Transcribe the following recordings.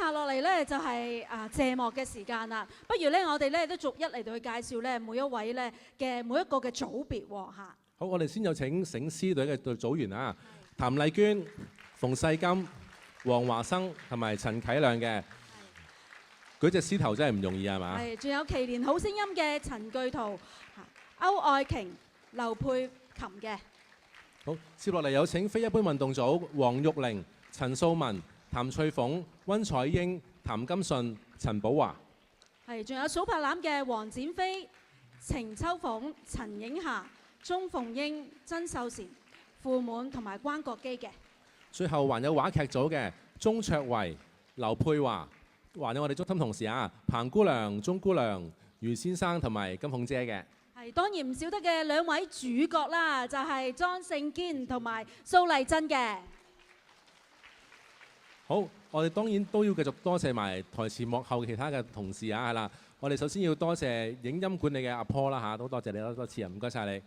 下落嚟咧就係謝幕嘅時間啦。不如咧我哋咧都逐一嚟到去介紹咧每一位咧嘅每一個嘅組別喎嚇。好，我哋先有請醒獅隊嘅組員啊，譚麗娟、馮世金、黃華生同埋陳啟亮嘅。舉隻獅頭真係唔容易係嘛？係，仲有祈年好聲音嘅陳巨圖、歐愛瓊、劉佩琴嘅。好，接落嚟有請非一般運動組黃玉玲、陳素文、譚翠鳳、溫彩英、譚金順、陳寶華。係，仲有數拍欖嘅黃展飛、程秋鳳、陳影霞、鐘鳳英、曾秀賢、傅滿同埋關國基嘅。最後還有話劇組嘅鐘卓維、劉佩華，還有我哋中心同事啊，彭姑娘、鐘姑娘、余先生同埋金鳳姐嘅。係當然唔少得嘅兩位主角啦，就係莊勝堅同埋蘇麗珍嘅。好，我哋當然都要繼續多謝埋台前幕後其他嘅同事啊，係啦。我哋首先要多謝影音管理嘅阿 Paul 啦嚇，都多謝你多次啊，唔該晒你。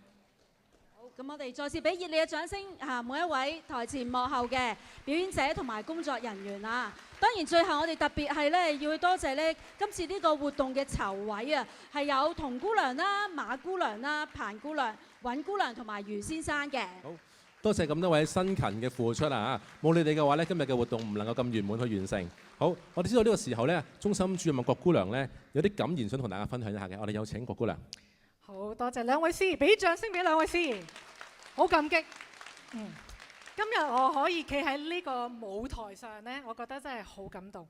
好，咁我哋再次俾熱烈嘅掌聲嚇，每一位台前幕後嘅表演者同埋工作人員啊。當然最後我哋特別係咧要去多謝咧今次呢個活動嘅籌委啊，係有童姑娘啦、馬姑娘啦、彭姑娘、尹姑娘同埋余先生嘅。好，多謝咁多位辛勤嘅付出啊！冇你哋嘅話咧，今日嘅活動唔能夠咁圓滿去完成。好，我哋知道呢個時候咧，中心主任郭姑娘咧有啲感言想同大家分享一下嘅，我哋有請郭姑娘。好多謝兩位司儀，俾掌聲俾兩位司儀，好感激。今日我可以企喺呢個舞台上呢，我覺得真係好感動。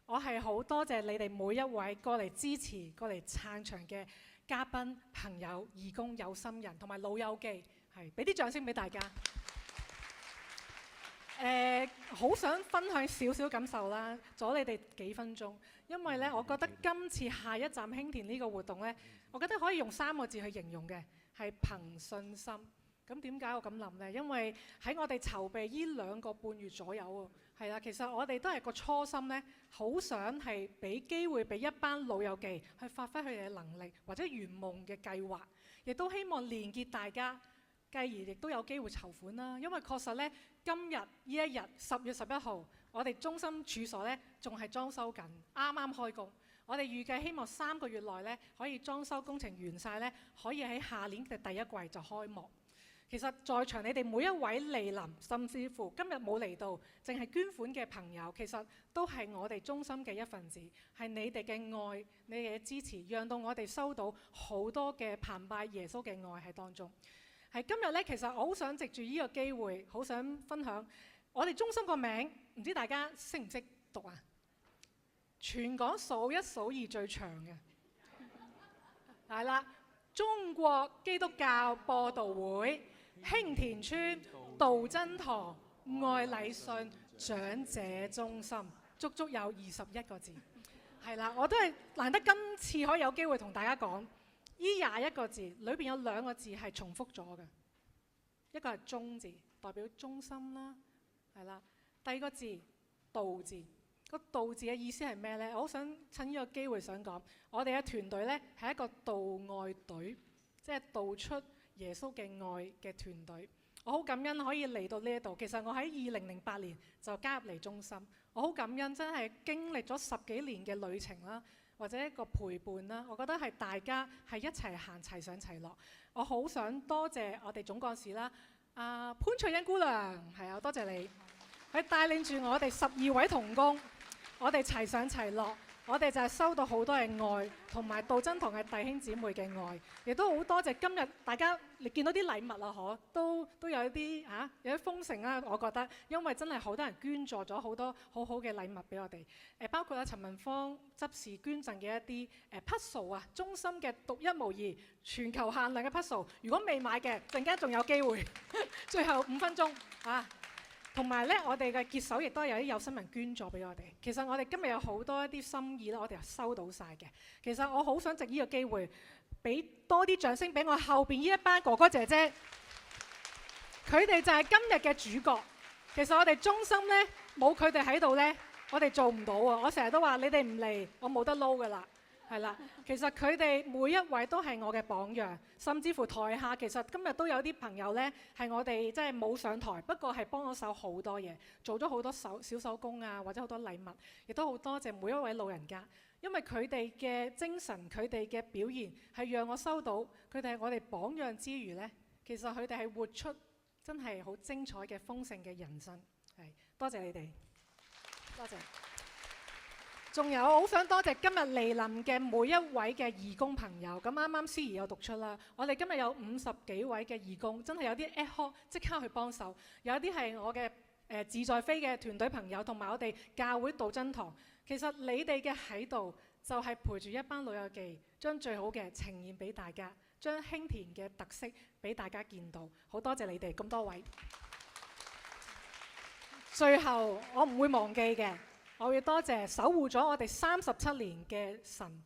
我係好多謝你哋每一位過嚟支持、過嚟撐場嘅嘉賓、朋友、義工、有心人同埋老友記，係俾啲掌聲俾大家。好想分享少少感受啦，阻你哋幾分鐘，因為呢，我覺得今次下一站興田呢個活動呢，我覺得可以用3個字去形容嘅，係憑信心。咁點解我咁諗呢？因為喺我哋籌備呢2個半月左右喎，係啦，其實我哋都係個初心呢，好想係俾機會俾一班老友記去發揮佢哋嘅能力或者圓夢嘅計劃，亦都希望連結大家，繼而亦都有機會籌款啦。因為確實呢，今日呢一日10月11號，我哋中心處所呢仲係裝修緊，啱啱開工。我哋預計希望3個月內呢可以裝修工程完晒呢，可以喺下年嘅第一季就開幕。其實在場你哋每一位嚟臨，甚至乎今日冇嚟到，淨係捐款嘅朋友，其實都係我哋中心嘅一份子，係你哋嘅愛、你哋嘅支持，讓到我哋收到好多嘅澎湃耶穌嘅愛喺當中。係今日呢，其實我好想藉住呢個機會，好想分享我哋中心個名，唔知大家識唔識讀啊？全港數一數二最長嘅，係啦，中國基督教播道會興田村道真堂愛禮信長者中心，足足有21個字。係啦，我都係難得今次可以有機會同大家講，呢21個字裏邊有2個字係重複咗嘅，一個係中字，代表中心啦，係啦，第2個字道字。個道字嘅意思係咩呢？我好想趁呢個機會想講，我哋嘅團隊呢係一個道愛隊，即係道出耶穌嘅愛嘅團隊。我好感恩可以嚟到呢一度。其實我喺2008年就加入嚟中心，我好感恩真係經歷咗10幾年嘅旅程啦，或者一個陪伴啦。我覺得係大家係一齊行齊上齊落。我好想多謝我哋總幹事啦，潘翠欣姑娘，係啊，多謝你，佢帶領住我哋12位同工。我哋齊上齊落，我哋就係收到好多嘅愛，同埋道真堂嘅弟兄姊妹嘅愛，亦都好多謝今日大家你見到啲禮物啊，都有一啲有啲豐盛啦。我覺得，因為真係好多人捐助咗好多好好嘅禮物俾我哋，包括陳文芳執事捐贈嘅一啲puzzle啊，中心嘅獨一無二、全球限量嘅puzzle，如果未買嘅，陣間仲有機會，最後5分鐘啊！同埋咧，我哋嘅結手亦都有啲有心人捐助俾我哋。其實我哋今日有好多一啲心意咧，我哋係收到晒嘅。其實我好想藉呢個機會，俾多啲掌聲俾我後邊呢一班哥哥姐姐，佢哋就係今日嘅主角。其實我哋中心咧冇佢哋喺度咧，我哋做唔到啊！我成日都話你哋唔嚟，我冇得撈噶啦。係啦，其實佢哋每一位都係我嘅榜樣，甚至乎台下其實今日都有啲朋友呢，係我哋即係冇上台，不過係幫咗手好多嘢，做咗好多小手工啊，或者好多禮物，亦都好多謝每一位老人家，因為佢哋嘅精神、佢哋嘅表現係讓我收到，佢哋係我哋榜樣之餘呢，其實佢哋係活出真係好精彩嘅豐盛嘅人生，係多謝你哋，多謝。仲有，我好想多謝今日嚟臨嘅每一位嘅義工朋友。咁啱啱司儀有讀出啦，我哋今日有50幾位嘅義工，真係有啲 ad hoc 即刻去幫手，有啲係我嘅自在飛嘅團隊朋友，同埋我哋教會道真堂。其實你哋嘅喺度就係陪住一班老友記，將最好嘅呈現俾大家，將興田嘅特色俾大家見到。好多謝你哋咁多位。最後我唔會忘記嘅。我要多謝守護咗我哋37年嘅神，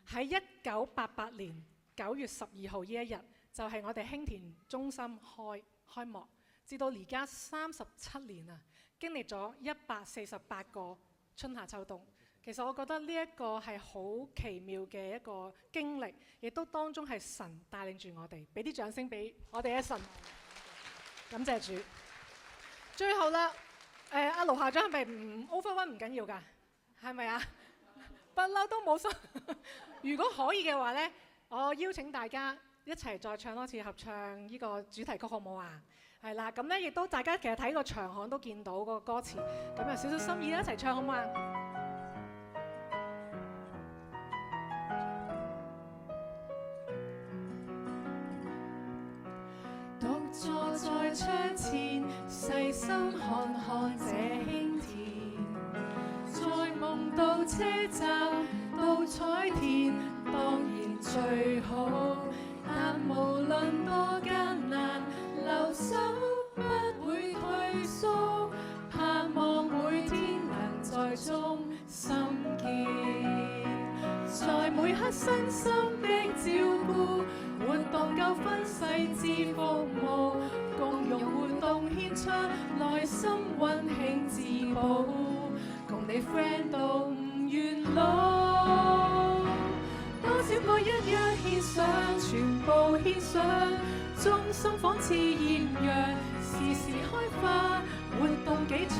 喺1988年9月12號呢一日，就係我哋興田中心開幕，至到而家37年啊，經歷咗148個春夏秋冬。其實我覺得呢一個係好奇妙嘅一個經歷，亦都當中係神帶領住我哋，俾啲掌聲俾我哋嘅神，感謝主。最後啦。阿盧校長係咪唔 overrun 唔緊要㗎？係咪啊？不嬲都冇心。如果可以嘅話呢，我邀請大家一齊再唱多次合唱呢個主題曲，好唔好啊？係啦，咁呢亦都大家其實睇個場刊都見到個歌詞，咁有少少心意一齊唱好唔好啊？獨坐在窗前，細心看看這興田，在夢到車站到彩田，當然最好。但無論多艱難，留守不會退縮，盼望每天能在中心見。在每刻身心的照顧，活動夠分細緻服務，共融活動獻出內心溫馨自保，共你 friend 到唔願老。多少個一一獻上，全部獻上，中心仿似豔陽，時時開花，活動幾長，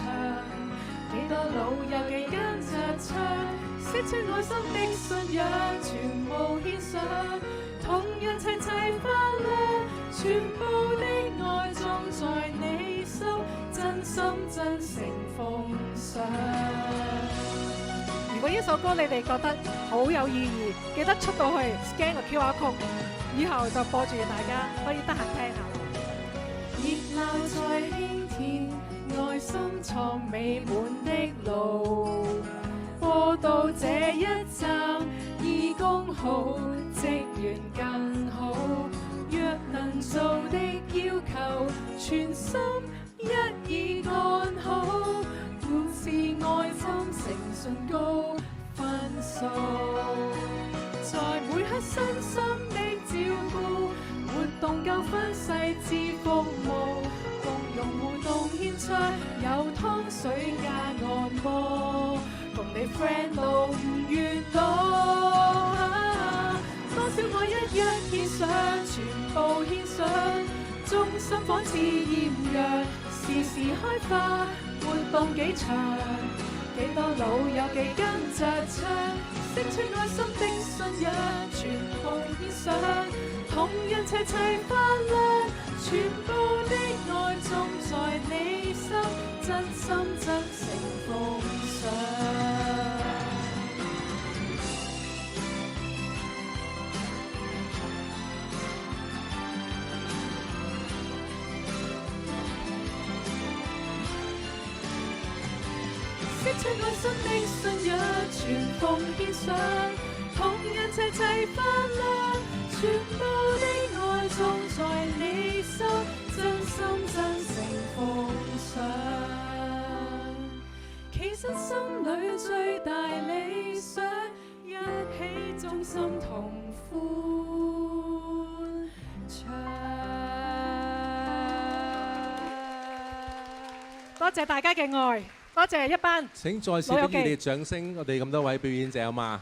幾多老友記跟着唱，釋出愛心的信仰，全部獻上，同樣齊齊快樂，全部的愛種在你心，真心真誠奉上。如果呢首歌你哋覺得好有意義，記得出到去 scan 個 QR code， 以後就播住大家可以得閒聽下。熱鬧在興田，愛心創美滿的路，播到這一站，義工好，職員更好，若能做的要求，全心一意幹好，故事愛心誠信高分數，在每刻身心的照顧，活動夠分細緻服務，共融互動獻出有湯水加按摩，共你 friend 到唔願老。多少愛一一獻上，全部獻上，中心仿似豔陽，時時開花，活動幾長，幾多老友記跟着唱，釋出愛心的信仰，全部獻上，同樣齊齊快樂，全部的愛種在你心，真心真誠奉上。釋出愛心的信仰，全奉獻上，同樣齊齊快樂，全部的愛種在你心，真心真誠奉上。其實心裏最大理想，一起衷心同歡唱。多謝大家嘅愛。多謝一班，請再次俾熱烈掌聲，我哋咁多位表演者好嘛？